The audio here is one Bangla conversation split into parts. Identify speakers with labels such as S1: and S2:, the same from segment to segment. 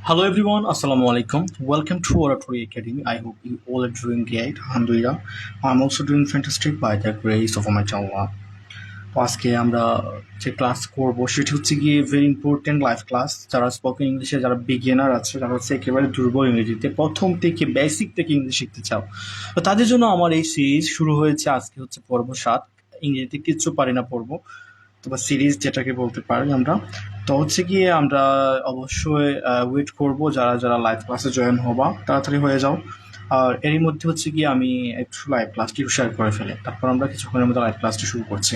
S1: Hello everyone, Assalamu alaikum. Welcome to Oratory Academy. I hope you all are doing great. Alhamdulillah. I'm also doing fantastic by the grace of my Allah. তো আজকে আমরা যে ক্লাস করবো সেটি হচ্ছে গিয়ে ভেরি ইম্পর্টেন্ট লাইভ ক্লাস। যারা স্পোকেন ইংলিশে যারা বিগিনার আছে, যারা হচ্ছে একেবারে দুর্বল ইংরেজিতে প্রথম থেকে বেসিক থেকে ইংলিশ শিখতে চাও, তো তাদের জন্য আমার এই সিরিজ শুরু হয়েছে। আজকে হচ্ছে পর্ব 7, ইংরেজিতে কিচ্ছু পারি না পর্ব, অথবা সিরিজ যেটাকে বলতে পারি আমরা। তো হচ্ছে গিয়ে আমরা অবশ্যই ওয়েট করব, যারা যারা লাইভ ক্লাসে জয়েন হবা তাড়াতাড়ি হয়ে যাও। আর এরই মধ্যে হচ্ছে গিয়ে আমি একটু লাইভ ক্লাসটি শেয়ার করে ফেলি, তারপর আমরা কিছুক্ষণের মধ্যে লাইভ ক্লাসটি শুরু করছি।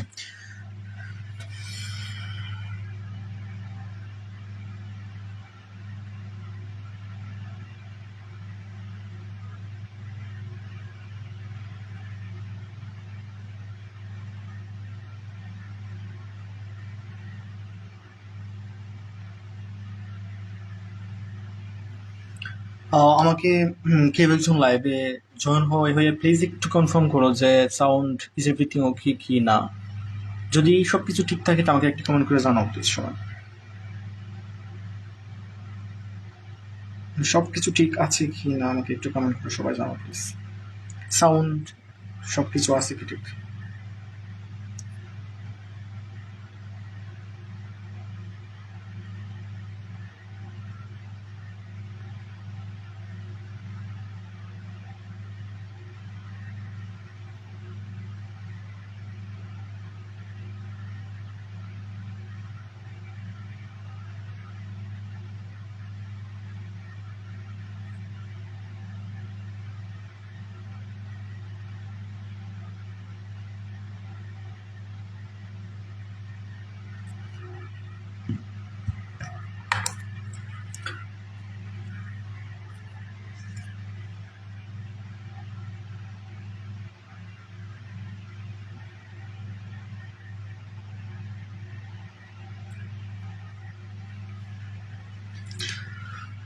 S1: আমাকে কেউ একজন লাইভে জয়েন হয়ে প্লিজ একটু কনফার্ম করো যে সাউন্ড ইজ এভরিথিং ওকে কি না। যদি সবকিছু ঠিক থাকে তো আমাকে একটা কমেন্ট করে জানাও প্লিজ সবাই। সবকিছু ঠিক আছে কি না আমাকে একটু কমেন্ট করে সবাই জানাও প্লিজ। সাউন্ড সবকিছু আছে কি ঠিক?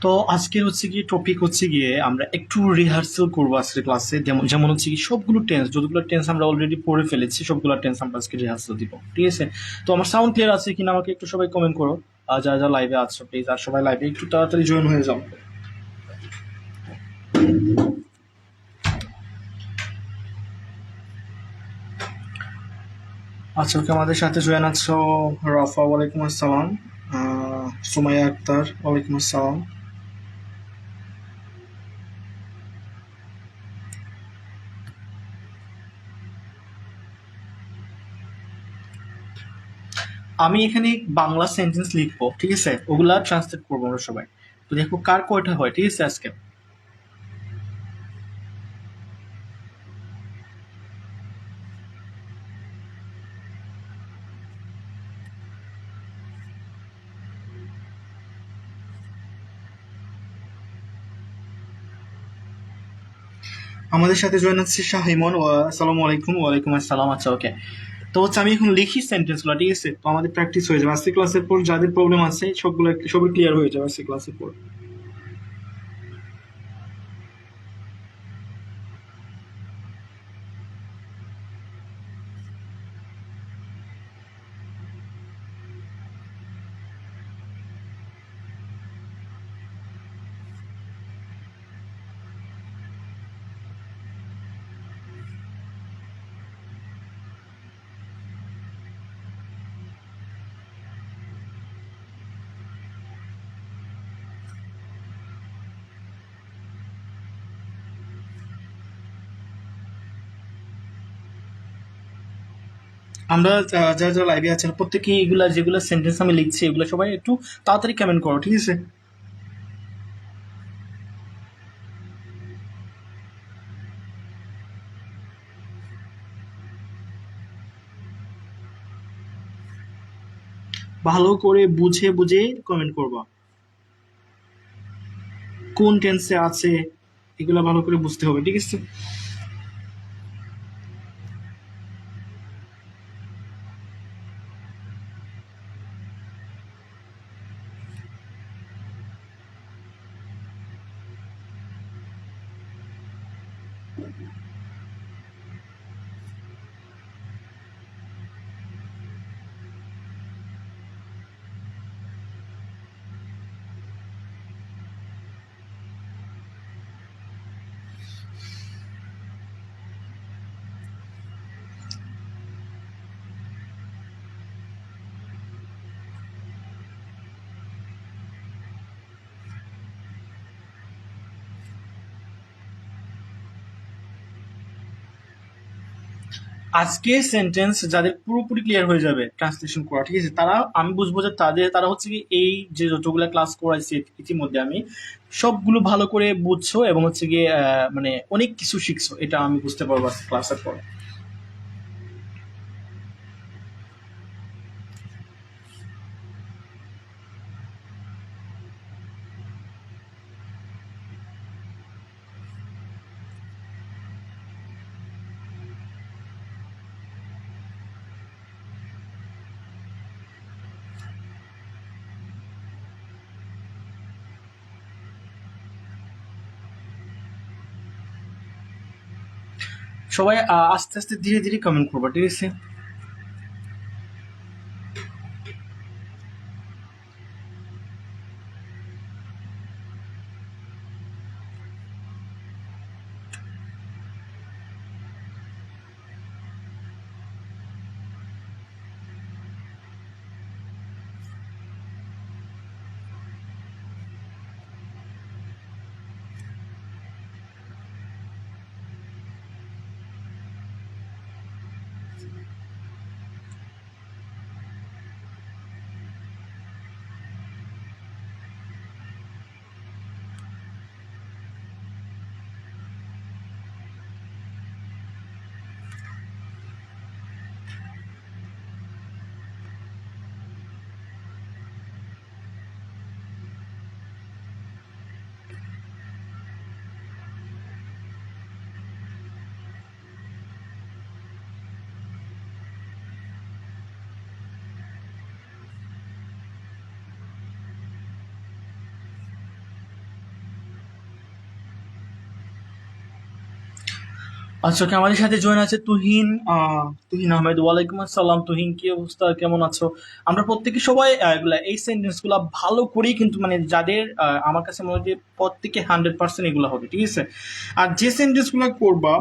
S1: তো আজকের হচ্ছে গিয়ে টপিক হচ্ছে গিয়ে আমরা একটু রিহার্সাল করবো আজকের ক্লাসে। যেমন যেমন হচ্ছে কি সবগুলো টেন্স, যতগুলো টেন্স আমরা অলরেডি পড়ে ফেলেছি সবগুলো টেন্স আমরা আজকে রিহার্সাল দিব, ঠিক আছে? তো আমার সাউন্ড ক্লিয়ার আছে কিনা আমাকে একটু সবাই কমেন্ট করো। আর যারা যারা লাইভে আছো প্লিজ, আর সবাই লাইভে একটু তাড়াতাড়ি জয়েন হয়ে যাও। আচ্ছা, ওকে, আমাদের সাথে জয়েন আছো রাফা, ওয়ালাইকুম আসসালাম। সুমাইয়া আক্তার, ওয়ালাইকুম আসসালাম। আমি এখানে বাংলা সেন্টেন্স লিখবো, ঠিক আছে? ওগুলা ট্রান্সলেট করবো আমরা সবাই। তো দেখো কার কয়টা হয়, ঠিক আছে আজকে। আমাদের সাথে জয়েন হচ্ছে শাহিমন, আসসালামু আলাইকুম। ওয়ালাইকুম আসসালাম। আচ্ছা, ওকে। তো হচ্ছে আমি এখন লিখি সেন্টেন্স গুলো, ঠিক আছে? তো আমাদের প্র্যাকটিস হয়ে যাবে আজকে ক্লাসের পর। যাদের প্রবলেম আছে সবগুলো সবই ক্লিয়ার হয়ে যাবে আজকে ক্লাসের পর। আমরা যারা যারা লাইভে আছেন প্রত্যেকে এগুলা যেগুলো সেন্টেন্স আমি লিখছি এগুলো সবাই একটু তাড়াতাড়ি কমেন্ট করো, ঠিক আছে? ভালো করে বুঝে বুঝে কমেন্ট করবা, কোন টেন্সে আছে এগুলা ভালো করে বুঝতে হবে, ঠিক আছে? আজকে সেন্টেন্স যাদের পুরোপুরি ক্লিয়ার হয়ে যাবে ট্রান্সলেশন করা, ঠিক আছে, আমি বুঝবো যে তারা হচ্ছে কি এই যে যতগুলো ক্লাস করাইছি ইতিমধ্যে আমি, সবগুলো ভালো করে বুঝছো এবং হচ্ছে গিয়ে মানে অনেক কিছু শিখছো, এটা আমি বুঝতে পারবো ক্লাসের পর। সবাই আস্তে আস্তে ধীরে ধীরে কমেন্ট করবো, ঠিক আছে। আচ্ছা, ওকে, আমাদের সাথে জয়েন আছে তুহিন, তুহিন আহমেদ। ওয়ালাইকুম আসসালাম তুহিন, কি অবস্থা, কেমন আছো? আমরা প্রত্যেকে সবাই এগুলা এই সেন্টেন্স গুলা ভালো করেই কিন্তু মানে যাদের আমার কাছে মনে হয় যে প্রত্যেকে 100% এগুলো হবে, ঠিক আছে। আর যে সেন্টেন্স গুলা করবা,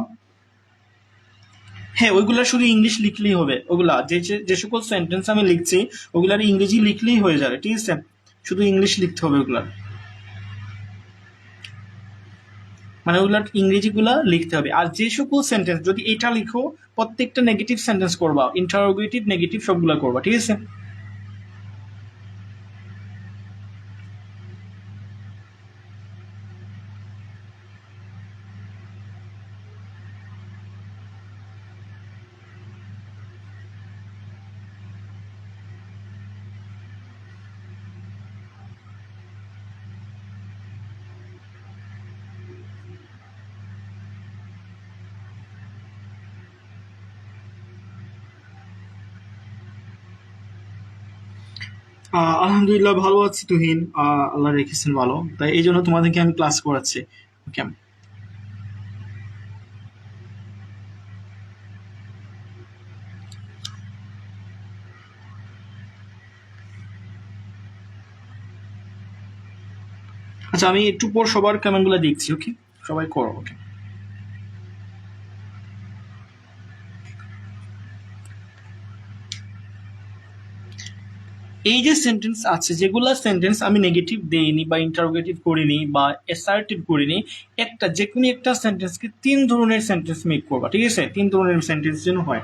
S1: হ্যাঁ, ওইগুলা শুধু ইংলিশ লিখলেই হবে। ওগুলা যে সকল সেন্টেন্স আমি লিখছি ওগুলার ইংরেজি লিখলেই হয়ে যাবে, ঠিক আছে। শুধু ইংলিশ লিখতে হবে ওগুলার, মানে ওগুলার ইংরেজি গুলা লিখতে হবে। আর যে সকল সেন্টেন্স যদি এটা লিখো, প্রত্যেকটা নেগেটিভ সেন্টেন্স করবা, ইন্টারোগেটিভ নেগেটিভ সবগুলা করবা, ঠিক আছে। আলহামদুলিল্লাহ ভালো আছি তুহিন, আল্লাহ রেখেছেন ভালো, তাই এই জন্য তোমাদেরকে আমি ক্লাস করাচ্ছি। ওকে। আচ্ছা, আমি একটু পর সবার কমেন্ট গুলা দেখছি, ওকে। সবাই করো, ওকে। এই যে সেন্টেন্স আছে, যেগুলা সেন্টেন্স আমি নেগেটিভ দেইনি বা ইন্টারোগেটিভ করিনি বা অ্যাসার্টিভ করিনি, যে কোনো একটা সেন্টেন্সকে 3 ধরনের সেন্টেন্স মেক করবা, ঠিক আছে। 3 ধরনের সেন্টেন্স যেন হয়।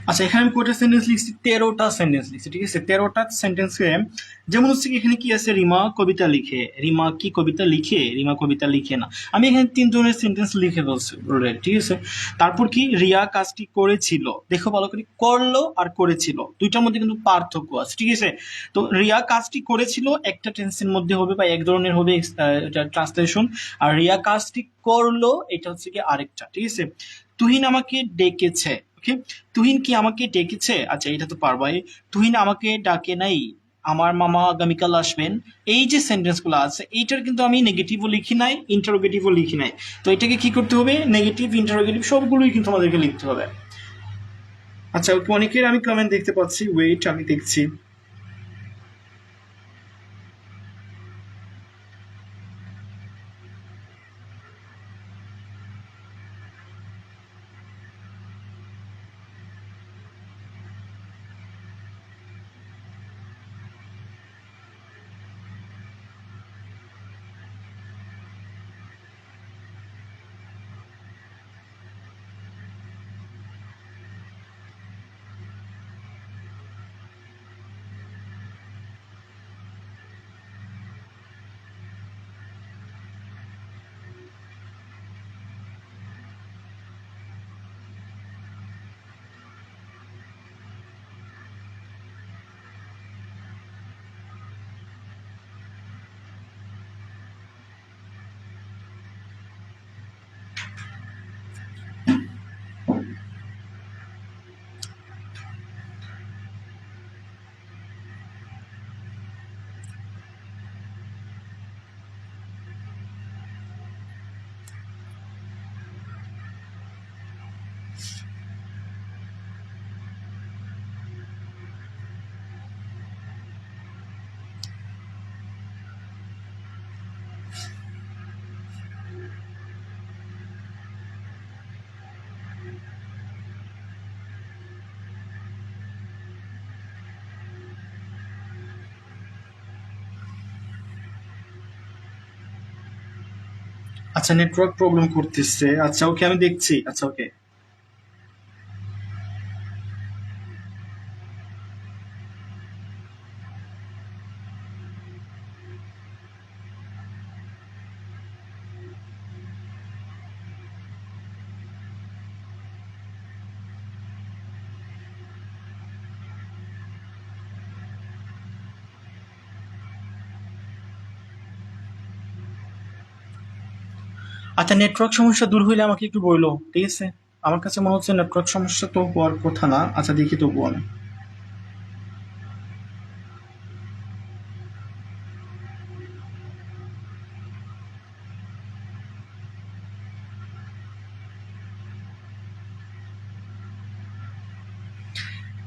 S1: আচ্ছা, এখানে আমি কয়টা সেন্টেন্স লিখছি? 13টা সেন্টেন্স লিখছি, ঠিক আছে? 13টা সেন্টেন্সে যেমন হচ্ছে কি এখানে কি আছে, রিমা কবিতা লিখে, রিমা কি কবিতা লিখে, রিমা কবিতা লিখে না। আমি এখানে 3 জনের সেন্টেন্স লিখে বলছি already, ঠিক আছে? তারপর কি রিয়া কাজটি করেছিল, দেখো ভালো করে, করলো আর করেছিল দুইটার মধ্যে কিন্তু পার্থক্য আছে, ঠিক আছে? তো রিয়া কাজটি করেছিল একটা টেন্সের মধ্যে হবে বা এক ধরনের হবে, এটা ট্রান্সলেশন। আর রিয়া কাজটি করলো এটা হচ্ছে কি আরেকটা, ঠিক আছে? তুহিন আমাকে ডেকেছে, ওকে? তুহিন কি আমাকে ডেকেছে? আচ্ছা, এটা তো পারবাই। তুহিন আমাকে ডাকে নাই, আমার মামা আগামীকাল আসবেন। এই যে সেন্টেন্স গুলো আছে এইটার কিন্তু আমি নেগেটিভও লিখি নাই, ইন্টারোগেটিভও লিখি নাই। তো এটাকে কি করতে হবে? নেগেটিভ ইন্টারোগেটিভ সবগুলোই কিন্তু আমাদেরকে লিখতে হবে। আচ্ছা, অনেকের আমি কমেন্ট দেখতে পাচ্ছি, ওয়েট আমি দেখছি। আচ্ছা, নেটওয়ার্ক প্রবলেম করতেছে। আচ্ছা ওকে, আমি দেখছি। আচ্ছা ওকে, আচ্ছা নেটওয়ার্ক সমস্যা দূর হইলে আমাকে একটু বললো, ঠিক আছে? আমার কাছে মনে হচ্ছে নেটওয়ার্ক সমস্যা তো হওয়ার কথা না। আচ্ছা দেখি তবুও আমি।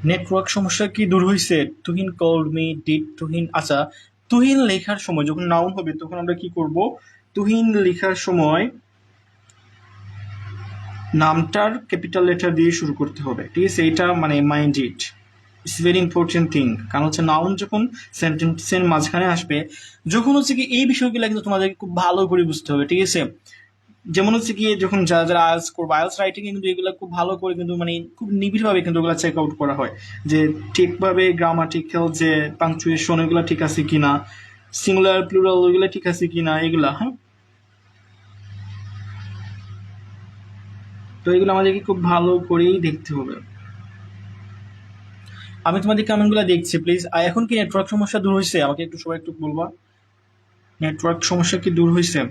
S1: নেটওয়ার্ক সমস্যা কি দূর হয়েছে? Tuhin called me, did Tuhin. আচ্ছা, তুহিন লেখার সময় যখন নাউন হবে তখন আমরা কি করব? তুহিন লেখার সময় নামটার ক্যাপিটাল লেটার দিয়ে শুরু করতে হবে, ঠিক আছে? এটা মানে mind it, it's very important thing. কারণ হচ্ছে নাউন যখন সেন্টেন্সের মাঝখানে আসবে, যখন হচ্ছে কি এই বিষয়গুলো কিন্তু তোমাদেরকে খুব ভালো করে বুঝতে হবে, ঠিক আছে? যেমন হচ্ছে কি যখন যারা যারা আইএলটিএস করবে, আইএলটিএস রাইটিং এ কিন্তু এগুলো খুব ভালো করে কিন্তু মানে খুব নিবিড় ভাবে কিন্তু ওগুলো চেক আউট করা হয়, যে ঠিকভাবে গ্রামাটিক্যাল যে পাংচুয়েশন এগুলো ঠিক আছে কিনা, সিঙ্গুলার প্লুরাল ওইগুলো ঠিক আছে কিনা, এগুলা। হ্যাঁ, তো এগুলো আমাদেরকে খুব ভালো করেই দেখতে হবে। আমি তোমাদের কমেন্ট গুলো দেখছি, প্লিজ। আর এখন কি নেটওয়ার্ক সমস্যা দূর হয়েছে? আমাকে একটু সবাই একটু বলবা, নেটওয়ার্ক সমস্যা কি দূর হয়েছে?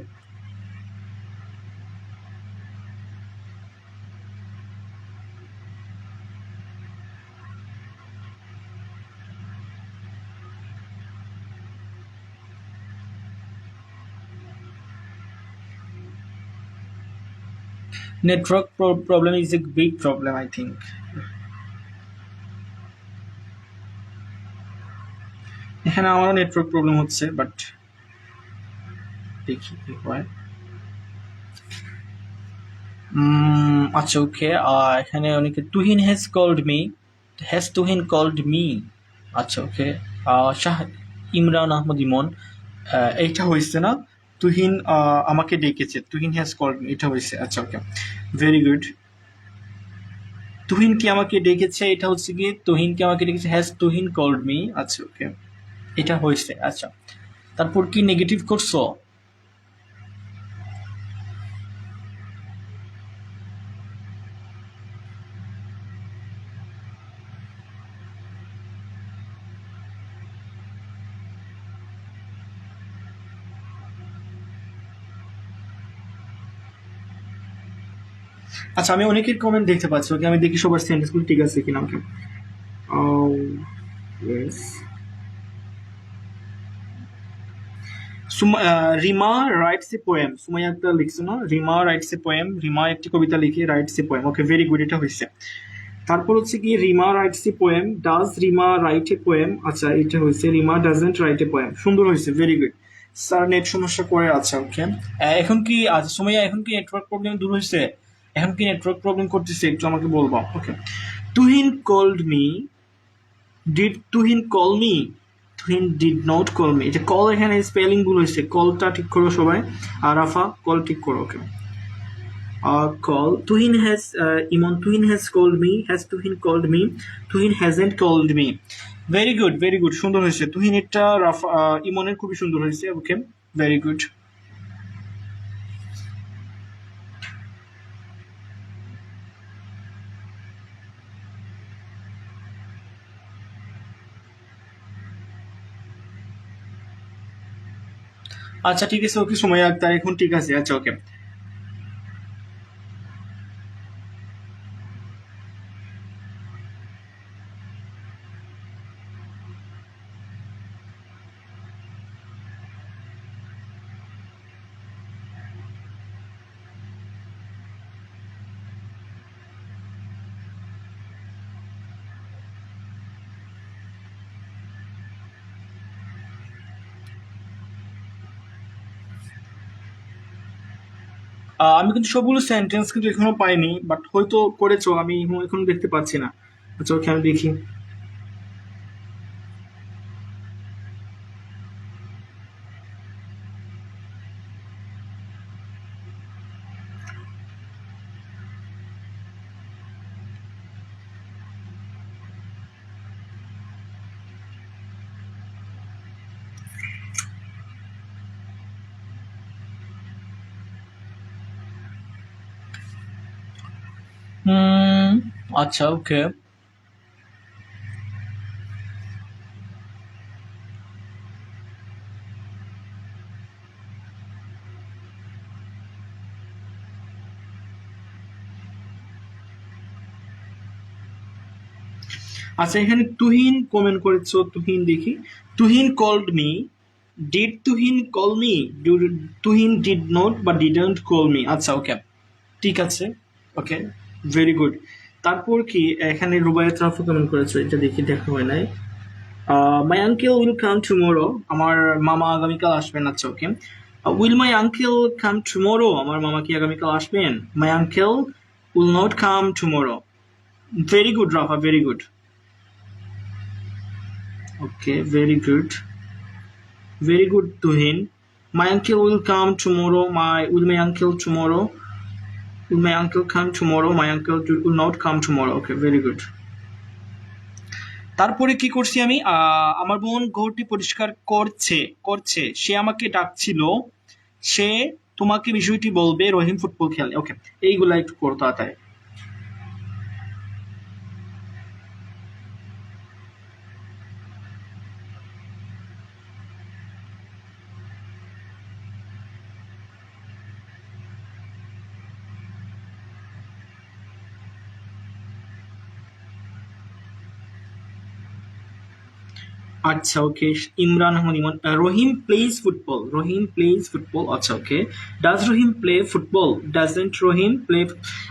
S1: Network problem is a big problem, I think. এখানে আমারও নেটওয়ার্ক প্রবলেম হচ্ছে, বাট দেখি কি হয়। আচ্ছা ওকে, এখানে অনেকে Tuhin has called me, has Tuhin called me. আচ্ছা ওকে, শাহ ইমরান আহমদ ইমন, এইটা হয়েছে না? তুহিন আমাকে ডেকেছে, তুহিন হ্যাজ কল্ড মি, এটা হয়েছে। আচ্ছা ওকে, ভেরি গুড। তুহিন কি আমাকে ডেকেছে, এটা হচ্ছে কি তুহিন কি আমাকে ডেকেছে, হ্যাজ তুহিন কল্ড মি। আচ্ছা ওকে, এটা হয়েছে। আচ্ছা, তারপর কি নেগেটিভ করছো? আচ্ছা, আমি অনেকের কমেন্ট দেখতে পাচ্ছি। ওকে, আমি দেখি সবার সেন্টেন্সগুলো ঠিক আছে কিনা। Okay, yes. Rima writes a poem. Sumaiya একটা লিখছে না, Rima writes a poem. Rima একটি কবিতা লিখে writes a poem. Okay, very good, এটা হয়েছে। তারপর হচ্ছে কি Rima writes a poem, does Rima write a poem. আচ্ছা, এটা হয়েছে Rima doesn't write a poem. সুন্দর হয়েছে, ভেরি গুড। স্যার নেট সমস্যা করে আছে। ওকে, এখন কি আজ সুমাইয়া, এখন কি নেটওয়ার্ক প্রবলেম দূর হয়েছে? এখন কি নেটওয়ার্ক প্রবলেম করতেছে, একটু আমাকে বলবো। Okay, Tuhin called me, did Tuhin call me? Tuhin did not call me. এটা কল, এখানে স্পেলিং ভুল হয়েছে, কলটা ঠিক করো সবাই। আর রাফা, কল ঠিক করো। ওকে, call. Tuhin has Imon. Tuhin has called me. Has Tuhin called me? Tuhin hasn't called me. Very good, very good, সুন্দর হয়েছে। তুহিন এটা ইমনের খুবই সুন্দর হয়েছে। ওকে, ভেরি গুড। আচ্ছা ঠিক আছে, ওকে সময় আক্তার, এখন ঠিক আছে। আচ্ছা ওকে। আমি কিন্তু সবগুলো সেন্টেন্স কিন্তু এখনো পাইনি, বাট হয়তো করেছো, আমি এখনো দেখতে পাচ্ছি না। আচ্ছা ওকে, আমি দেখি। হুম, আচ্ছা ওকে। আচ্ছা, এখানে তুহিন কমেন্ট করেছো, তুহিন দেখি। Tuhin called me, did Tuhin call me? Tuhin did not বা ডিডন্ট কল মি। আচ্ছা ওকে, ঠিক আছে। Okay, very good. তারপর কি এখানে রুবাইয়াত রাফু কমেন্ট করেছো, এটা দেখি, দেখা হয় নাই। My uncle will come tomorrow. আমার মামা আগামীকাল আসবেন। আচ্ছা okay, will my uncle come tomorrow? আমার মামা কি আগামীকাল আসবেন? My uncle will not come tomorrow. Very good Rafa, very good. Okay, very good, very good, Tuhin. My uncle will come tomorrow. Will my uncle tomorrow? Will my uncle come tomorrow? My uncle will not come tomorrow. Okay, very good. তারপরে কি করছি আমি? আমার বোন ঘরটি পরিষ্কার করছে করছে সে আমাকে ডাকছিল। সে তোমাকে বিষয়টি বলবে। রহিম ফুটবল খেলে। ওকে, এইগুলা একটু করো তাড়াতাড়ি। আচ্ছা okay, Imran Ahmad Emon. Rahim plays football. Rahim plays football. আচ্ছা okay, does Rahim play football? Doesn't Rahim play?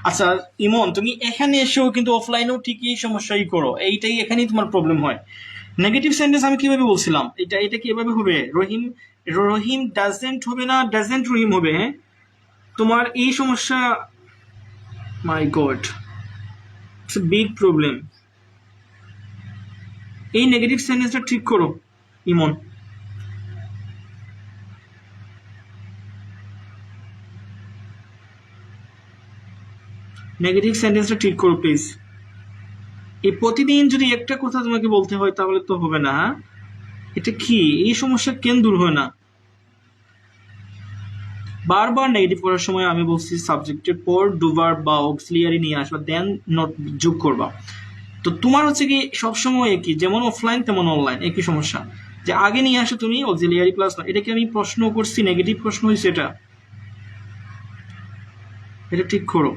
S1: আচ্ছা ইমন, তুমি এখানে এসেও কিন্তু অফলাইনেও ঠিকই সমস্যাই করো, এইটাই এখানেই তোমার প্রবলেম হয়। নেগেটিভ সেন্টেন্স আমি কিভাবে বলছিলাম, এটা এটা কিভাবে হবে? রহিম, রহিম ডাজেন্ট হবে না, ডাজেন্ট রহিম হবে। হ্যাঁ, তোমার এই সমস্যা। মাই গড, ইটস বিগ প্রবলেম। এই নেগেটিভ সেন্টেন্সটা ঠিক করো ইমন। নেগেটিভ সেন্টেন্সটা ঠিক করো প্লিজ। এই প্রতিদিন যদি একটা কথা তোমাকে বলতে হয় তাহলে তো হবে না। হ্যাঁ, এটা কি, এই সমস্যা কেন দূর হয় না? বারবার নেগেটিভ করার সময় আমি বলছি সাবজেক্টের পর ডুবার বা অক্সিলিয়ারি নিয়ে আসবা, দেন নট যোগ করবা। তো তোমার হচ্ছে কি সবসময় একই, যেমন অফলাইন তেমন অনলাইন একই সমস্যা, যে আগে নিয়ে আসো তুমি অক্সিলিয়ারি প্লাস না। এটাকে আমি প্রশ্ন করছি, নেগেটিভ প্রশ্ন হয়েছে, এটা এটা ঠিক করো।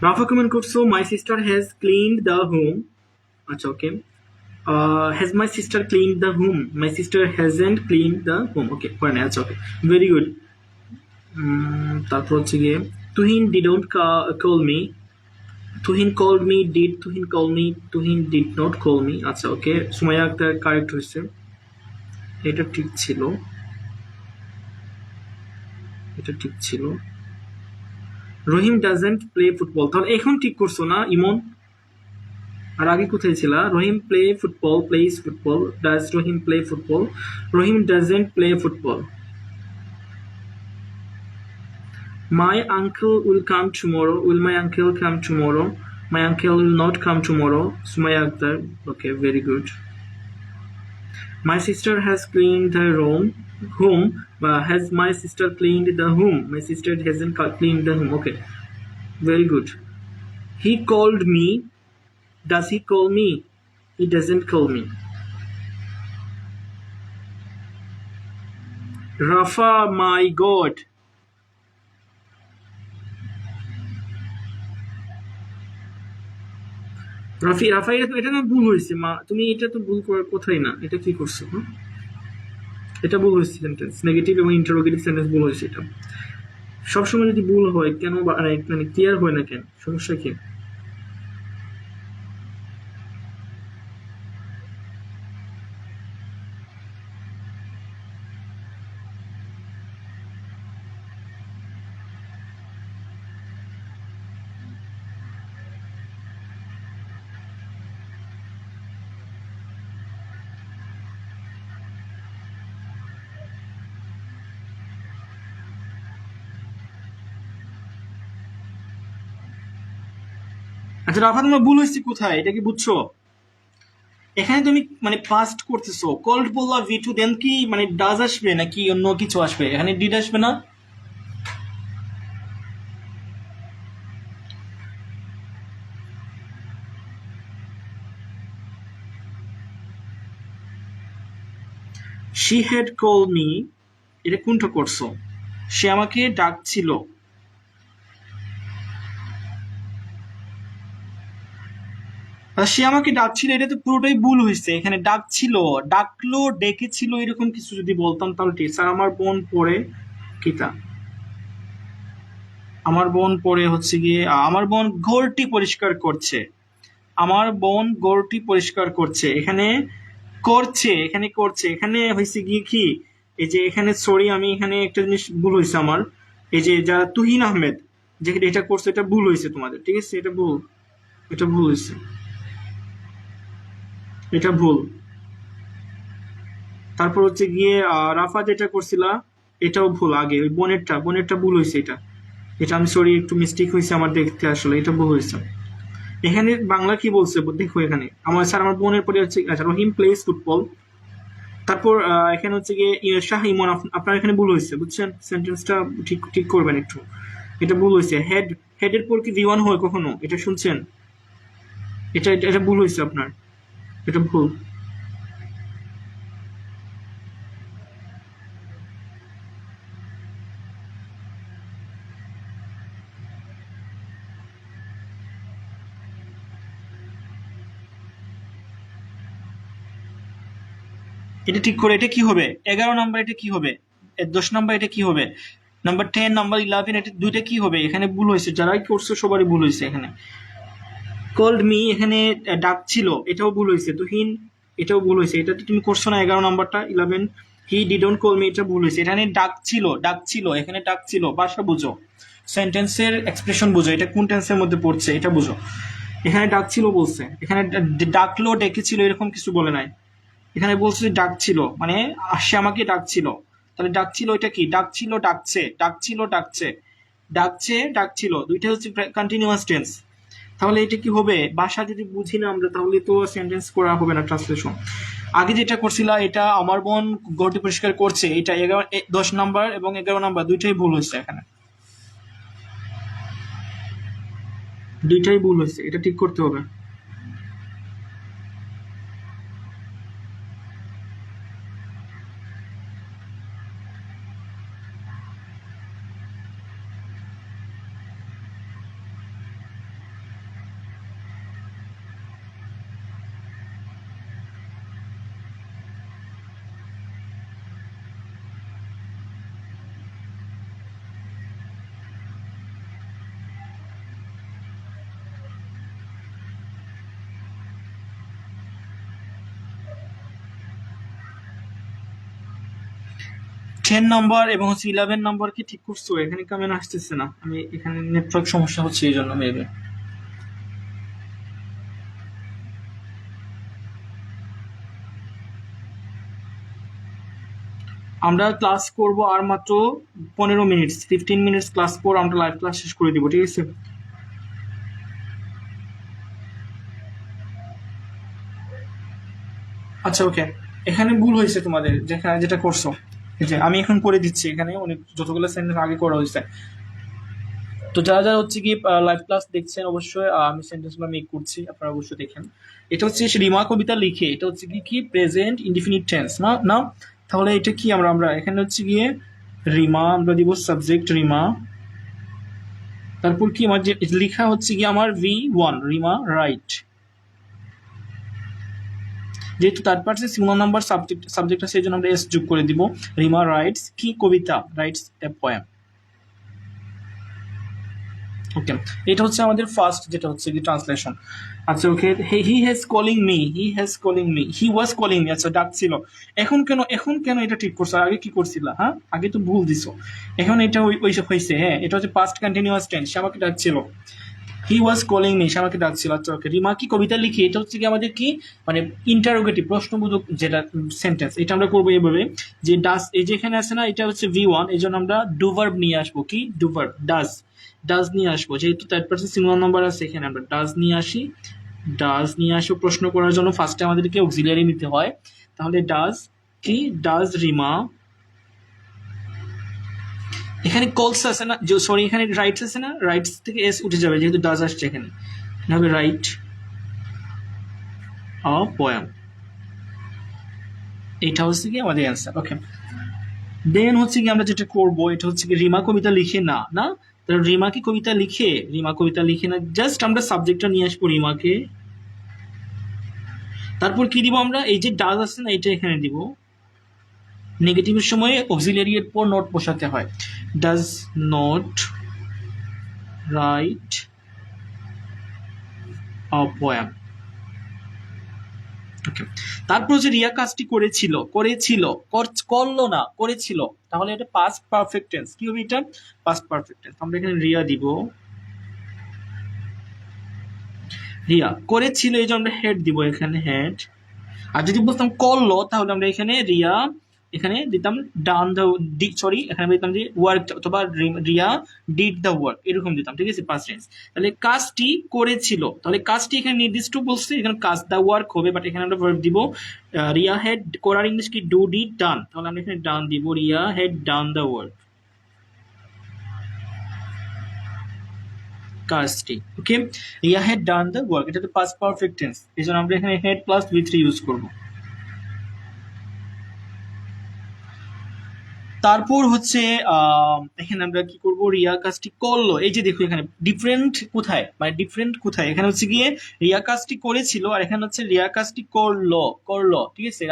S1: রাফা কমেন্ট করছো, my sister has cleaned the home. আচ্ছা, okay. Has my sister cleaned the home? My sister hasn't cleaned the home. Okay, করে না। আচ্ছা, ওকে, ভেরি গুড। তারপর হচ্ছে গিয়ে Tuhin didn't call me. Tuhin called me, did Tuhin call me? Tuhin did not call me. আচ্ছা, ওকে, সুমাইয়া আক্তার কারেক্ট হয়েছে, এটা ঠিক ছিল, এটা ঠিক ছিল। রহিম ডাজেন্ট প্লে ফুটবল, তাহলে এখন ঠিক করছো না ইমন? আর আগে কোথায় ছিল? Rahim play football, plays football. Does Rahim play football? Rahim doesn't play football. My uncle will come tomorrow. Will my uncle come tomorrow? My uncle will not come tomorrow. Sumaya Akhtar. Okay, very good. My sister has cleaned the room. Home. Has my sister cleaned the home? My sister hasn't cleaned the home. Okay, very good. He called me. Does he call me? He doesn't call me. Rafa, my God. Rafi Rafa, এটা না ভুল হয়েছে মা, তুমি এটা তো ভুল করার কথাই না, এটা কি করছো? হ্যাঁ, এটা ভুল হয়েছে, সেন্টেন্স নেগেটিভ এবং ইন্টারোগেটিভ সেন্টেন্স ভুল হয়েছে। এটা সবসময় যদি ভুল হয় কেন, মানে ক্লিয়ার হয় না কেন, সমস্যা কি? আচ্ছা রাফা, তোমার ভুল হয়েছে কোথায়, এটা কি বুঝছো? এখানে তুমি মানে ফাস্ট করতেছো, কোল্ড বললা ভি টু, দেন কি মানে ডাজ আসবে নাকি অন্য কিছু আসবে? এখানে ডিড আসবে না? শি হ্যাড কল মি, এটা কোনটা করছো? সে আমাকে ডাকছিল। আর সে আমাকে ডাকছিল, এটা তো পুরোটাই ভুল হয়েছে। এখানে ডাকছিল, ডাকলো, ডেকেছিল, এরকম কিছু যদি বলতাম তাহলে ঠিক। স্যার আমার বোন পড়ে কিতা, আমার বোন পড়ে হচ্ছে গিয়ে আমার বোন ঘরটি পরিষ্কার করছে। আমার বোন ঘরটি পরিষ্কার করছে, এখানে করছে, এখানে করছে, এখানে হয়েছে গিয়ে কি, এই যে এখানে সরি, আমি এখানে একটা জিনিস ভুল হয়েছে আমার। এই যে যারা তুহিন আহমেদ যে এটা করছে, এটা ভুল হয়েছে তোমাদের, ঠিক আছে? এটা ভুল, এটা ভুল হয়েছে, এটা ভুল। তারপর হচ্ছে গিয়ে রাফা যেটা করছিলা, এটাও ভুল। আগে ওই বোনেরটা, বোনেরটা ভুল হয়েছে, এটা এটা আমি সরি, একটু মিস্টেক হয়েছে আমার দেখতে, আসলে এটা ভুল হয়েছে। এখানে বাংলা কি বলছে দেখো, এখানে আমার স্যার আমার বোনের পরে হচ্ছে, আচ্ছা, রহিম প্লেস ফুটবল। তারপর এখানে হচ্ছে গিয়ে শাহ ইমন, আপনার এখানে ভুল হয়েছে, বুঝছেন? সেন্টেন্সটা ঠিক ঠিক করবেন একটু, এটা ভুল হয়েছে। হেড, হেডের পর কি ভি ওয়ান হয় কখনো? এটা শুনছেন? এটা এটা এটা ভুল হয়েছে আপনার, এটা ভুল। এটা ঠিক করে, এটা কি হবে? 11 নাম্বার এটা কি হবে? 10 নাম্বার এটা কি হবে?
S2: নাম্বার 10, নাম্বার 11, এটা দুইটা কি হবে? এখানে ভুল হয়েছে, যারাই করছে সবারই ভুল হয়েছে এখানে। কল্ড মি, এখানে ডাক ছিল, এটাও ভুল হয়েছে। তুহিন, এটাও ভুল হয়েছে। এটা তো তুমি করছো না 11 নাম্বারটা, 11। হি ডিডন্ট কল মি, এটা ভুল হয়েছে। এখানে ডাক ছিল, ডাক ছিল, এখানে ডাক ছিল। ভাষা বুঝো, সেন্টেন্সের এক্সপ্রেশন বুঝো, এটা কোন টেন্সের মধ্যে পড়ছে এটা বুঝো। এখানে ডাক ছিল বলছে, এখানে ডাকলো, ডেকেছিল, এরকম কিছু বলে নাই। এখানে বলছে যে ডাক ছিল, মানে সে আমাকে ডাকছিল। তাহলে ডাকছিল এটা কি? ডাকছিল, ডাকছে, ডাকছিল, ডাকছে, ডাকছে, ডাকছিল, দুইটা হচ্ছে কন্টিনিউয়াস টেন্স। তাহলে এটা কি হবে? ভাষা যদি বুঝি না আমরা, তাহলে তো সেন্টেন্স করা হবে না, ট্রান্সলেশন। আগে যেটা করছিলা, এটা আমার বোন ঘরটি পরিষ্কার করছে, এটা 10 নাম্বার এবং 11 নাম্বার দুইটাই ভুল হয়েছে। এখানে দুইটাই ভুল হয়েছে, এটা ঠিক করতে হবে। টেন নাম্বার এবং হচ্ছে 11 নাম্বার কি ঠিক করছো? এখানে কেমন আসতেছে না, আমি এখানে নেটওয়ার্ক সমস্যা হচ্ছে এই জন্য মেবি। আমরা ক্লাস করব আর মাত্র 15 মিনিট, 15 মিনিট ক্লাস পর আমরা লাইভ ক্লাস শেষ করে দিব, ঠিক আছে? আচ্ছা, ওকে। এখানে ভুল হয়েছে তোমাদের, যেখানে যেটা করছো। এই যে আমি এখন করে দিচ্ছি, এখানে অনেক যতগুলো সেন্টেন্স আগে করা হয়েছে। তো যারা যারা হচ্ছে কি লাইভ ক্লাস দেখছেন, অবশ্যই আমি সেন্টেন্স গুলো মেক করছি, আপনারা অবশ্যই দেখেন। এটা হচ্ছে রিমা কবিতা লিখে, এটা হচ্ছে কি কি প্রেজেন্ট ইনডিফিনিট টেন্স না না। তাহলে এটা কি আমরা আমরা এখানে হচ্ছে গিয়ে রিমা আমরা দিব সাবজেক্ট রিমা। তারপর কি আমার যে লেখা হচ্ছে কি আমার V1 রিমা রাইট। যেহেতু third person singular number subject আছে, সেই জন্য আমরা এস যোগ করে দিব। রিমা রাইটস কি কবিতা, রাইটস এ পোয়েম। ওকে, এটা হচ্ছে আমাদের ফার্স্ট যেটা হচ্ছে কি ট্রান্সলেশন। আচ্ছা, okay. He has calling me, he has calling me, he was calling me. আচ্ছা, ডাকছিল। এখন কেন এটা ঠিক করছো? আগে কি করছিল? হ্যাঁ, আগে তো ভুল দিছো। এখন এটা ওইসব হয়েছে। হ্যাঁ, এটা হচ্ছে পাস্ট কন্টিনিউয়াস টেন্স, সে আমাকে ডাকছিল। হি ওয়াজ কলিং মি, সে আমাকে ডাকছিল। আচ্ছা, ওকে। রিমা কি কবিতা লিখি, এটা হচ্ছে কি আমাদের কি মানে ইন্টারোগেটিভ, প্রশ্নবোধক যেটা সেন্টেন্স, এটা আমরা করবো এইভাবে যে ডাস, এই যে এখানে আছে না, এটা হচ্ছে V1, এই জন্য আমরা ডু ভার্ব নিয়ে আসবো। কি ডু ভার্ব, ডাজ, ডাজ নিয়ে আসবো। যেহেতু থার্ড পার্সন সিঙ্গুলার নাম্বার আছে, এখানে আমরা ডাজ নিয়ে আসি। ডাজ নিয়ে আসবো প্রশ্ন করার জন্য, ফার্স্টে আমাদেরকে অক্সিলিয়ারি নিতে হয়। তাহলে ডাজ কি, ডাজ রিমা, এখানে কলস আছে না, সরি এখানে রাইটস আছে না, রাইটস থেকে এস উঠে যাবে যেহেতু ডাজ আসছে এখানে। হবে রাইট আ পোয়েম। এটা হচ্ছে কি আমাদের অ্যান্সার। ওকে, দেন হচ্ছে কি আমরা যেটা করবো, এটা হচ্ছে কি রিমা কবিতা লিখে না না। তাহলে রিমা কি কবিতা লিখে, রিমা কবিতা লিখে না, জাস্ট আমরা সাবজেক্টটা নিয়ে আসবো রিমাকে। তারপর কি দিব আমরা, এই যে ডাজ আছে না, এটা এখানে দিব। নেগেটিভের সময় অক্সিলিয়ারি এর পর নোট বসাতে হয়। Does not write a poem. Okay, তারপর যে রিয়া কাজটি করেছিল, করেছিল, করলো না, করেছিল, তাহলে এটা পাস্ট পারফেক্ট টেন্স। কি হবে এটা? Past perfect tense. আমরা এখানে রিয়া দিব, রিয়া করেছিল, এই যে আমরা হেড দিব এখানে, হেড। আর যদি বলতাম করলো, তাহলে আমরা এখানে রিয়া, এখানে দিতাম ডান দ্য, সরি এখানে দিতাম যে ওয়ার্ক, অথবা রিয়া ডিড দ্য ওয়ার্ক, এরকম দিতাম, ঠিক আছে, পাস্ট টেন্স। তাহলে কাজটি করেছিল, তাহলে কাজটি এখানে নির্দিষ্ট বলছে, এখানে কাজ দ্য ওয়ার্ক হবে, বাট এখানে আমরা ভার্ব দিব। রিয়া হেড করার ইংলিশ কি, ডু ডিড ডান, তাহলে আমরা এখানে ডান দিব, Riya had done the work, কাজটি। Okay, Riya had done the work, এটা তো পাস্ট পারফেক্ট টেন্স, এই জন্য আমরা এখানে হেড প্লাস V3 ইউজ করবো। তারপর হচ্ছে এখানে আমরা কি করব, রিয়া কাজটি করলো, এই যে দেখো এখানে ডিফারেন্ট কোথায়, মানে ডিফারেন্ট কোথায়, এখানে হচ্ছে গিয়ে রিয়া কাজটি করেছিল, আর এখানে হচ্ছে রিয়া কাজটি করলো, করলো, ঠিক আছে।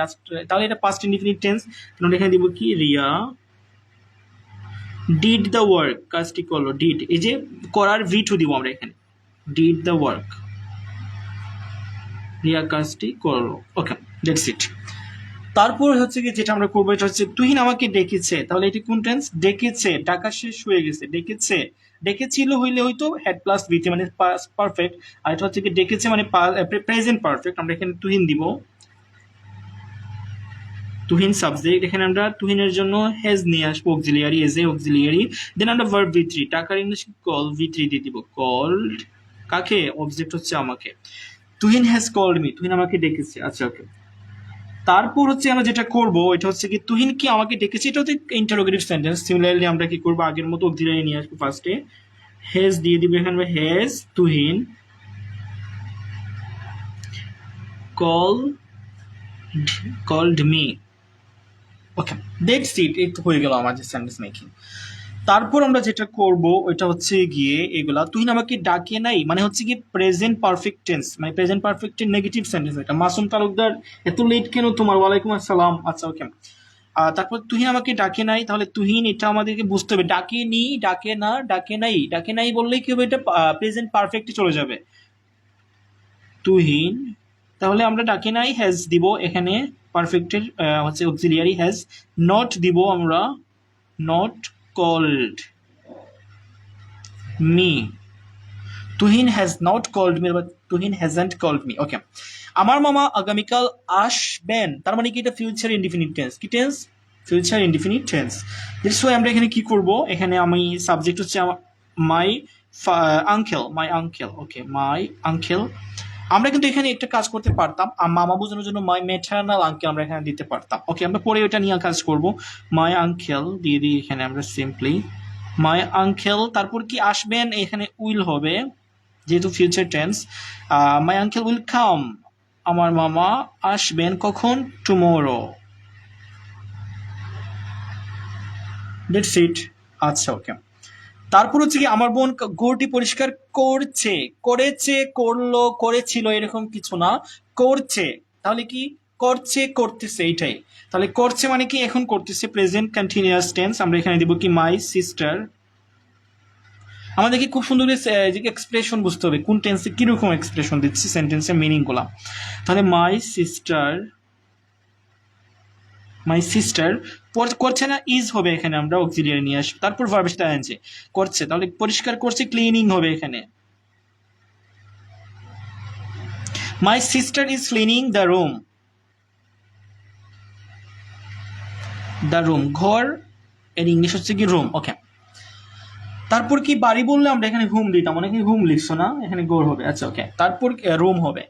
S2: তাহলে এটা পাস্ট ইনডিফিনিট টেন্স, তাহলে এখানে দিব কি রিয়া ডিড দ্য ওয়ার্ক, কাজটি করলো, ডিড এই যে করার ভি টু দিব আমরা এখানে, ডিড দ্য ওয়ার্ক, রিয়া কাজটি করলো। ওকে, দ্যাটস ইট। তারপর হচ্ছে কি যেটা আমরা করবো এটা হচ্ছে তুহিন আমাকে ডেকেছে, তাহলে এটি কোন টেন্স? ডেকেছে, ডাকা শেষ হয়ে গেছে, ডেকেছে, ডেকেছিল হইলে হয়তো হ্যাড প্লাস বিতে মানে পারফেক্ট, আর এটা হচ্ছে কি ডেকেছে মানে প্রেজেন্ট পারফেক্ট। আমরা এখানে তুহিন দিব, তুহিন সাবজেক্ট, এখানে আমরা তুহিনের জন্য হ্যাজ নিয়ে আসবো, অক্সিলিয়ারি, এজ এ অক্সিলিয়ারি, দেন আমরা ভার্ব ভি3, টাকার ইংলিশ কল ভি3 দিয়ে দিব, কল্ড কাকে? অবজেক্ট হচ্ছে আমাকে। Tuhin has called me, Tuhin আমাকে ডেকেছে। আচ্ছা ওকে, তারপর হচ্ছে আমরা যেটা করব এটা হচ্ছে কি তুহিন কি আমাকে ডেকেছে, এটা হচ্ছে ইন্টারোগেটিভ সেন্টেন্স। সিমিলারলি আমরা কি করবো, আগের মতো অক্সিলিয়ারি নিয়ে আসবো, ফার্স্টে হ্যাজ দিয়ে দিব এখানে, has Tuhin call called me. Okay, that's it, এই তো হয়ে গেল আমাদের সেন্টেন্স মেকিং। তারপর আমরা যেটা করব ওইটা হচ্ছে গিয়ে এগুলা, তুহিন আমাকে ডাকে নাই মানে হচ্ছে কি প্রেজেন্ট পারফেক্ট টেন্স, মানে প্রেজেন্ট পারফেক্টের নেগেটিভ সেন্টেন্স এটা। মাসুম তালুকদার এত লেট কেন তোমার? ওয়ালাইকুম আসসালাম। আচ্ছা ওকে, তারপর তুহিন আমাকে ডাকে নাই, তাহলে তুহিন এটা আমাদেরকে বুঝতে হবে, ডাকে নি, ডাকে না, ডাকে নাই, ডাকে নাই বললেই কি হবে, এটা প্রেজেন্ট পারফেক্টে চলে যাবে। তুহিন, তাহলে আমরা ডাকে নাই হ্যাজ দিব এখানে, পারফেক্টের হচ্ছে অক্সিলিয়ারি হ্যাজ। নট দিব আমরা, not called me, Tuhin has not called me, বা Tuhin hasn't called me. Okay, আমার মামা আগামীকাল আসবেন, তার মানে কি এটা ফিউচার ইনডিফিনিট টেন্স, কি টেন্স? Future indefinite tense. That's why আমরা এখানে কি করব, এখানে আমি সাবজেক্ট হচ্ছে my uncle, my uncle. Okay, my uncle. আমরা কিন্তু এখানে একটা কাজ করতে পারতাম, মামা বোঝানোর জন্য মাই ম্যাটারনাল আঙ্কেল আমরা এখানে দিতে পারতাম। ওকে, আমরা পরে ওটা নিয়ে কাজ করব, মাই আঙ্কেল দিয়ে দিই এখানে আমরা সিম্পলি মাই আঙ্কেল। তারপর কি আসবেন, এখানে উইল হবে যেহেতু future tense, my uncle will come, আমার মামা আসবেন কখন? টুমোরো। That's it. আচ্ছা ওকে, তারপর হচ্ছে কি আমার বোন ঘরটি পরিষ্কার করছে, করেছে, করলো, করেছিল এরকম কিছু না, করছে। তাহলে কি করছে, করতেছে, এইটাই। তাহলে করছে মানে কি এখন করতেছে, প্রেজেন্ট কন্টিনিউয়াস টেন্স। আমরা এখানে দিব কি মাই সিস্টার। আমাদেরকে খুব সুন্দর এক্সপ্রেশন বুঝতে হবে, কোন টেন্সে কিরকম এক্সপ্রেশন দিচ্ছি, সেন্টেন্সের মিনিং গুলা। তাহলে মাই সিস্টার, মাই সিস্টার করছে না, ইজ হবে এখানে, আমরা অক্সিলিয়ারি নিয়ে আসবো, তারপর ভার্বের সাথে আনছে করছে, তাহলে পরিষ্কার করছে, ক্লিনিং হবে এখানে। My sister is cleaning the room, the room ঘর, এর ইংলিশ হচ্ছে কি রুম। ওকে, তারপর কি বাড়ি বললে আমরা এখানে হুম দিতাম, অনেকে হুম লিখছো না, এখানে গোর হবে। আচ্ছা ওকে, তারপর রুম হবে।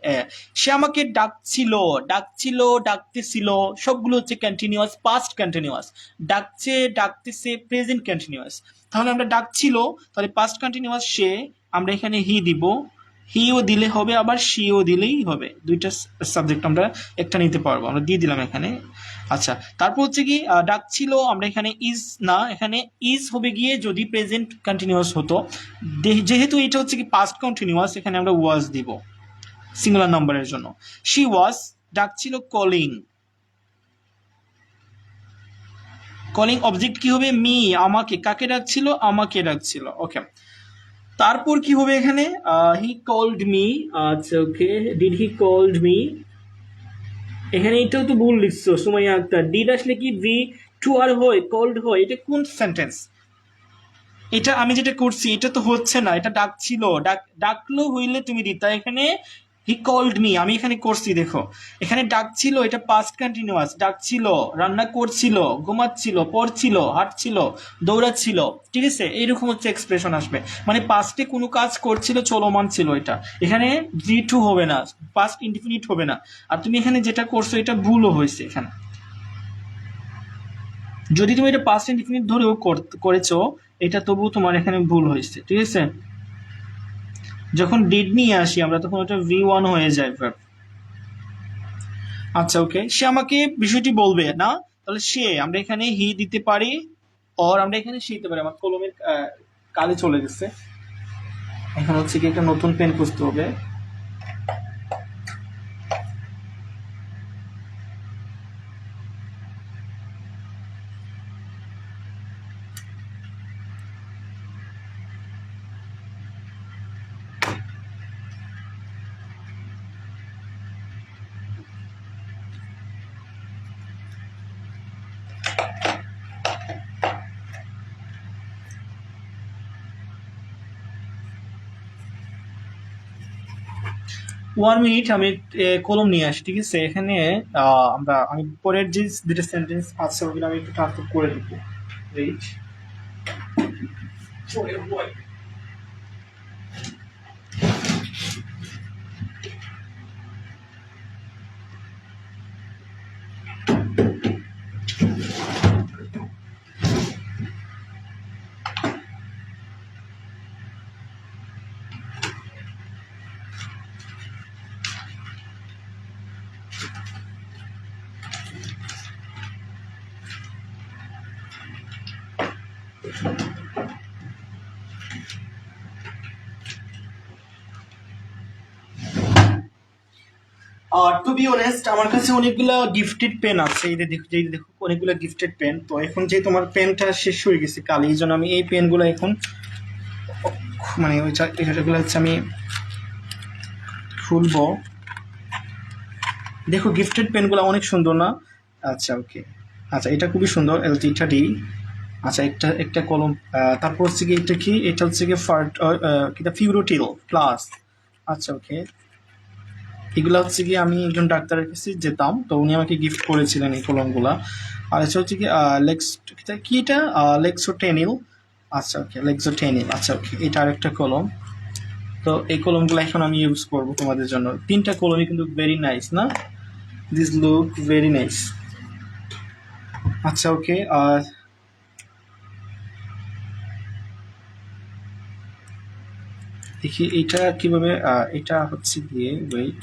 S2: সে আমাকে ডাকছিল, ডাকছিল, ডাকতেছিল, সবগুলো হচ্ছে কন্টিনিউয়াস, পাস্ট কন্টিনিউয়াস। ডাকছে, ডাকতেছে, প্রেজেন্ট কন্টিনিউয়াস। তাহলে আমরা ডাকছিল, তাহলে পাস্ট কন্টিনিউয়াস সে, আমরা এখানে হি দিব, হিও দিলে হবে, আবার শিও দিলেই হবে, দুইটা সাবজেক্ট আমরা একটা নিতে পারবো, আমরা দিয়ে দিলাম এখানে। আচ্ছা, তারপর হচ্ছে কি ডাকছিল, আমরা এখানে ইজ না, এখানে ইজ হবে গিয়ে যদি প্রেজেন্ট কন্টিনিউয়াস হতো, যেহেতু এটা হচ্ছে কি পাস্ট কন্টিনিউয়াস, এখানে আমরা ওয়াজ দিব সিঙ্গুলার নাম্বারের জন্য। শি ওয়াজ ডাকছিল, কলিং, কলিং অবজেক্ট কি হবে, মি, আমাকে, কাকে ডাকছিল, আমাকে ডাকছিল। ওকে, তারপর কি হবে এখানে, হি কল্ড মি। আচ্ছা okay, did he called me, এখানে এটাও তো ভুল লিখছো সুমাইয়া আক্তার, ডিড আসলে কি ভি টু আর হয়, কল্ড হয়, এটা কোন সেন্টেন্স? এটা আমি যেটা করছি এটা তো হচ্ছে না, এটা ডাকছিল, ডাকলো হইলে তুমি দিতা, এখানে হি কল্ড মি আমি এখানে করছি, দেখো এখানে ডাকছিল, এটা পাস্ট কন্টিনিউয়াস, ডাকছিল, রান্না করছিল, ঘুমাচ্ছিল, পড়ছিল, হাঁটছিল, দৌড়াচ্ছিল, ঠিক আছে, এইরকম হচ্ছে এক্সপ্রেশন আসবে, মানে পাস্টে কোনো কাজ করছিল, চলমান ছিল, এটা এখানে জি টু হবে না, পাস্ট ইনডিফিনিট হবে না। আর তুমি এখানে যেটা করছো এটা ভুলও হয়েছে এখানে, যদি তুমি এটা পাস্ট ইনডিফিনিট ধরেও করেছো, এটা তবু তোমার এখানে ভুল হয়েছে, ঠিক আছে। যখন ডিড নিয়ে আসি আমরা তখন ওটা ভি1 হয়ে যায় verb। আচ্ছা ওকে, সে আমাকে বিষয়টি বলবে না, তাহলে সে আমরা এখানে হি দিতে পারি, অর আমরা এখানে সে দিতে পারি। আমার কলমের কালি চলে গেছে, এখন হচ্ছে কি একটা নতুন পেন খুঁজতে হবে। 1 মিনিট, আমি কলম নিয়ে আসি, ঠিক আছে? এখানে আমি পরের যে দুটো সেন্টেন্স আছে ওগুলো আমি একটু ট্রান্সলেট করে দেবো। Wait. টু বি অনেস্ট, আমার কাছে অনেকগুলো গিফটেড পেন আছে। এই যে দেখো অনেকগুলো গিফটেড পেন। তো এখন যে তোমার পেনটা শেষ হয়ে গেছে কালি, এই জন্য আমি এই পেনগুলো এখন মানে এগুলো হচ্ছে আমি খুলবো। দেখো গিফটেড পেনগুলো অনেক সুন্দর না? আচ্ছা ওকে, আচ্ছা এটা খুবই সুন্দর, এটা ডি। আচ্ছা একটা একটা কলম, তারপর হচ্ছে কি এটা কি, এটা হচ্ছে কি ফিউরোটিল প্লাস। আচ্ছা ওকে, এগুলো হচ্ছে কি আমি একজন ডাক্তারের কাছে যেতাম, তো উনি আমাকে গিফট করেছিলেন এই কলমগুলা। আর এটা হচ্ছে কি লেক্স, কি এটা লেক্সোটেনিল। আচ্ছা ওকে, লেক্সোটেনিল। আচ্ছা ওকে, এটা আরেকটা কলম। তো এই কলমগুলো এখন আমি ইউজ করব তোমাদের জন্য। তিনটা কলমই কিন্তু ভেরি নাইস না? This look very nice. আচ্ছা ওকে, দেখি এটা কিভাবে, এটা হচ্ছে গিয়ে ওয়েট,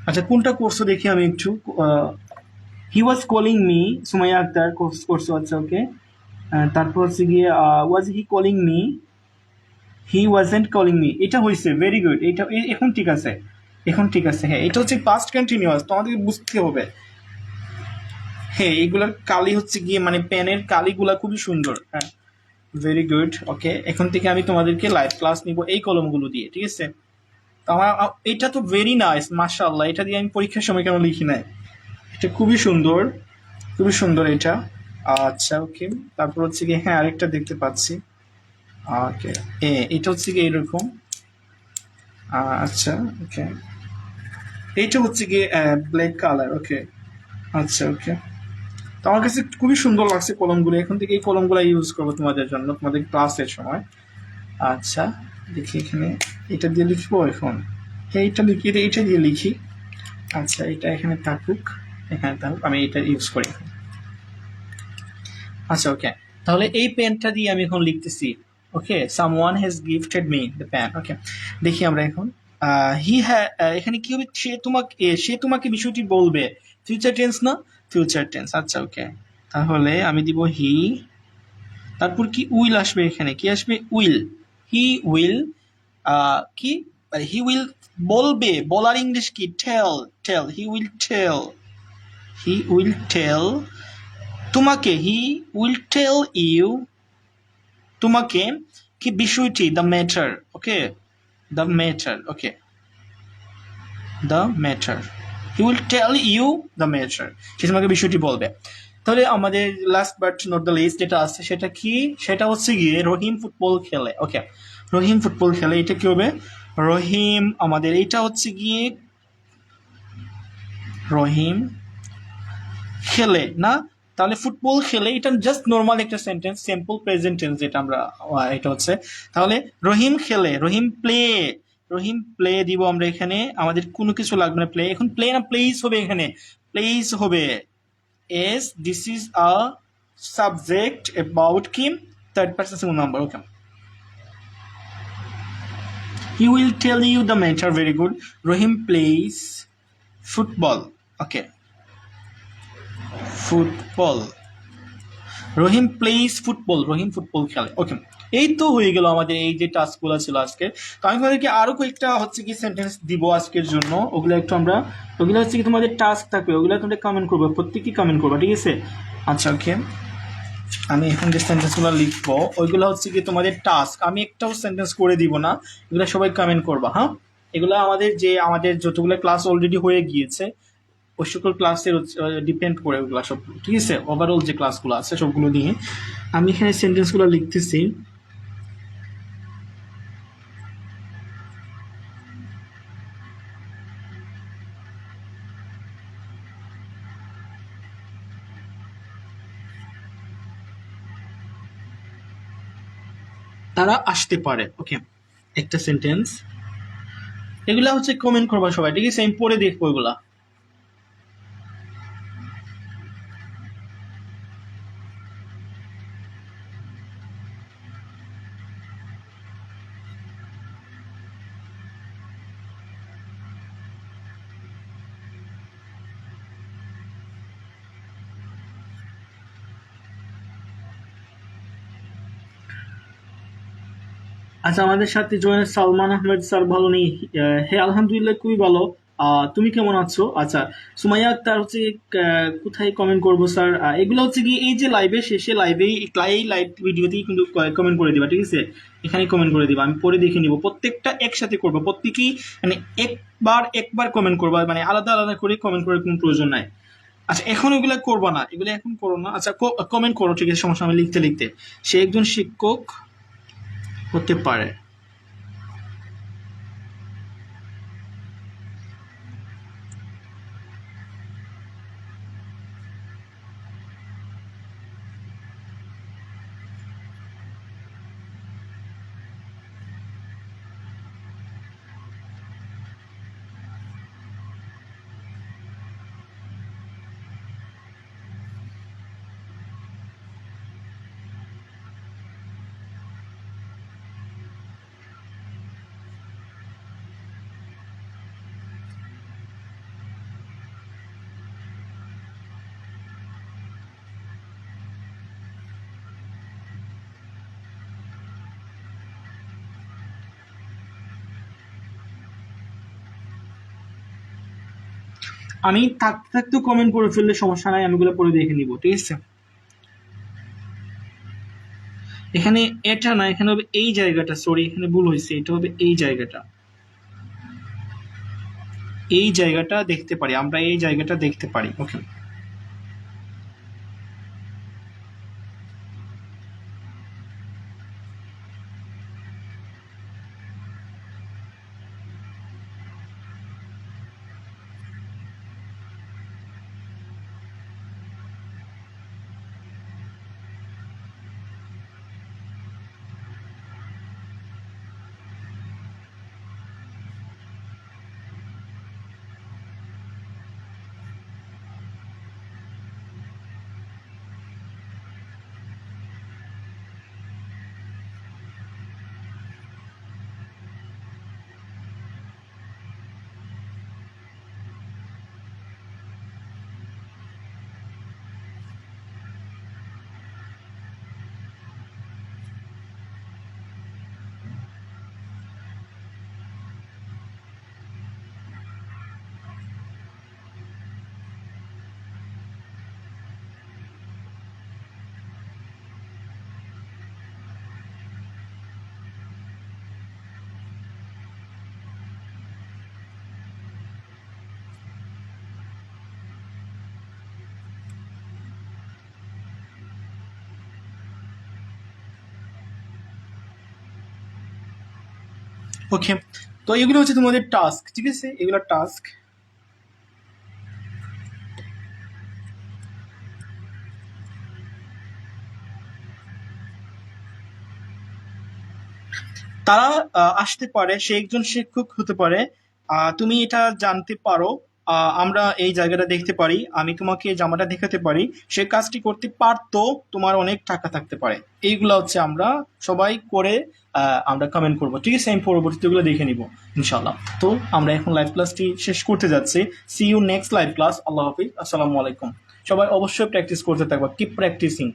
S2: আচ্ছা কোনটা করছো দেখি আমি একটু। He was calling me, Sumaiya Akter করছো। আচ্ছা ওকে, তারপর হচ্ছে গিয়ে was he calling me, he wasn't calling me. এটা হয়েছে, ভেরি গুড। এটা এখন ঠিক আছে, এখন ঠিক আছে। হ্যাঁ এটা হচ্ছে পাস্ট কন্টিনিউয়াস, তোমাদেরকে বুঝতে হবে। হ্যাঁ এইগুলার কালি হচ্ছে গিয়ে মানে পেনের কালিগুলা খুবই সুন্দর। হ্যাঁ ভেরি গুড। ওকে, এখন থেকে আমি তোমাদেরকে লাইভ ক্লাস নিব এই কলমগুলো দিয়ে, ঠিক আছে? তো আমার এটা তো ভেরি নাইস, মাশাআল্লাহ। এটা দিয়ে আমি পরীক্ষার সময় কেন লিখি নাই? এটা খুবই সুন্দর, খুবই সুন্দর এটা। আচ্ছা ওকে, তারপর হচ্ছে গিয়ে হ্যাঁ আরেকটা দেখতে পাচ্ছি। ওকে, এটা হচ্ছে গিয়ে এরকম। আচ্ছা ওকে, এইটা হচ্ছে গিয়ে ব্ল্যাক কালার। ওকে, আচ্ছা ওকে। তো আমার কাছে খুবই সুন্দর লাগছে কলমগুলো। এখন থেকে এই কলমগুলো ইউজ করবো তোমাদের জন্য, তোমাদের ক্লাসের সময়। আচ্ছা দেখি এখানে এটা দিয়ে লিখবো এখন। এইটা লিখি, এইটা দিয়ে লিখি। আচ্ছা এটা এখানে থাকুক, এখানে থাকুক, আমি এটা ইউজ করি। আচ্ছা ওকে, তাহলে এই পেনটা দিয়ে আমি এখন লিখতেছি। Okay, someone has gifted me the pen. Okay, দেখি আমরা এখন এখানে কি হবে, সে তোমাকে বিষয়টি বলবে। ফিউচার টেন্স না? Future tense. আচ্ছা ওকে, তাহলে আমি দিব হি, তারপর কি উইল আসবে, এখানে কি আসবে? উইল। হি উইল, কি হি উইল বলবে, বলার ইংলিশ কি? টেল। টেল, হি উইল টেল, হি উইল টেল তোমাকে। হি উইল টেল ইউ, তোমাকে কি বিষয়টি, the matter. Okay, the matter. Okay, the matter, he will tell you the matter, সে তোমাকে বিষয়টি বলবে। তাহলে আমাদের last but not the least যেটা আছে সেটা কি? সেটা হচ্ছে গিয়ে রহিম ফুটবল খেলে। ওকে, রহিম ফুটবল খেলে, এটা কি হবে? রহিম আমাদের এটা হচ্ছে গিয়ে রহিম খেলে না? তাহলে ফুটবল খেলে, এটা জাস্ট নর্মাল একটা সেন্টেন্স, সিম্পল প্রেজেন্ট টেন্স যেটা আমরা, এটা হচ্ছে। তাহলে রহিম খেলে, রহিম প্লে, রহিম প্লে দিব আমরা এখানে, আমাদের কোনো কিছু লাগবে না। প্লে, এখন প্লে না প্লেস হবে, এখানে প্লেস হবে। S, this is a subject about কি? Third person singular number. Okay, he will tell you the matter. Very good. Rahim plays football. Okay, football, Rahim plays football, Rahim football খেলে। ওকে, এই তো হয়ে গেল আমাদের এই যে টাস্কগুলো ছিল আজকে। তো আমি তোমাদেরকে আরো কয়েকটা হচ্ছে কি সেন্টেন্স দিব আজকের জন্য, ওগুলো একটু আমরা, ওগুলো হচ্ছে কি তোমাদের টাস্ক থাকবে, ওগুলো তোমরা কমেন্ট করবে, প্রত্যেকই কমেন্ট করবে, ঠিক আছে? আচ্ছা ওকে, আমি এখন যে সেন্টেন্সগুলো লিখবো ওইগুলো হচ্ছে কি তোমাদের টাস্ক, আমি একটাও সেন্টেন্স করে দিব না, এগুলো সবাই কমেন্ট করবা। হ্যাঁ, এগুলো আমাদের যতগুলো ক্লাস অলরেডি হয়ে গিয়েছে ওই সকল ক্লাসের ডিপেন্ড করে ওগুলো সব, ঠিক আছে? ওভারঅল যে ক্লাসগুলো আছে সবগুলো নিয়ে আমি এখানে সেন্টেন্সগুলো লিখতেছি। তারা আসতে পারে। ওকে, একটা সেন্টেন্স, এগুলা হচ্ছে কমেন্ট করবা সবাই, ঠিক আছে? আমি পরে দেখবো এগুলা। আচ্ছা, আমাদের সাথে জয়েন সালমান আহমেদ স্যার ভালো নেই। হ্যাঁ, আলহামদুলিল্লাহ খুবই ভালো। তুমি কেমন আছো? আচ্ছা, সুমাইয়া আক্তার হচ্ছে কোথায় কমেন্ট করবো স্যার? এগুলো হচ্ছে কি এই যে লাইভে শেষে লাইভেই এই লাইভ ভিডিওতেই কিন্তু কমেন্ট করে দিবা, ঠিক আছে? এখানে কমেন্ট করে দিবা, আমি পরে দেখে নিব। প্রত্যেকটা একসাথে করবো, প্রত্যেকেই মানে একবার কমেন্ট করবা, মানে আলাদা আলাদা করে কমেন্ট করার কোনো প্রয়োজন নাই। আচ্ছা, এখন ওগুলা করবা না, এগুলো এখন করো না। আচ্ছা, কমেন্ট করো, ঠিক আছে, সমস্যা, আমি লিখতে লিখতে। সে একজন শিক্ষক হতে পারে। আমি থাকতে থাকতেও কমেন্ট করে ফেললে সমস্যা নাই, আমি ওগুলো পরে দেখে নিব, ঠিক আছে? এখানে এটা না, এখানে হবে এই জায়গাটা, সরি এখানে ভুল হয়েছে, এটা হবে এই জায়গাটা। এই জায়গাটা দেখতে পারি আমরা, এই জায়গাটা দেখতে পারি। ওকে, ওকে, তো এগুলো হচ্ছে তোমাদের টাস্ক, ঠিক আছে? এগুলো টাস্ক। তারা আসতে পারে, সে একজন শিক্ষক হতে পারে। তুমি এটা জানতে পারো। আমরা এই জায়গাটা দেখতে পারি, আমি তোমাকে জামাটা দেখাতে পারি, সে কাজটি করতে পারতো, তোমার অনেক টাকা থাকতে পারে। এইগুলা হচ্ছে আমরা সবাই করে আমরা কমেন্ট করব, ঠিক আছে? আমি পরবর্তীতে ওগুলো দেখে নিব ইনশাল্লাহ। তো আমরা এখন লাইভ ক্লাসটি শেষ করতে যাচ্ছি। See you next live class. আল্লাহ হাফিজ, আসসালামু আলাইকুম। সবাই অবশ্যই প্র্যাকটিস করতে থাকবা, কিপ প্র্যাকটিসিং।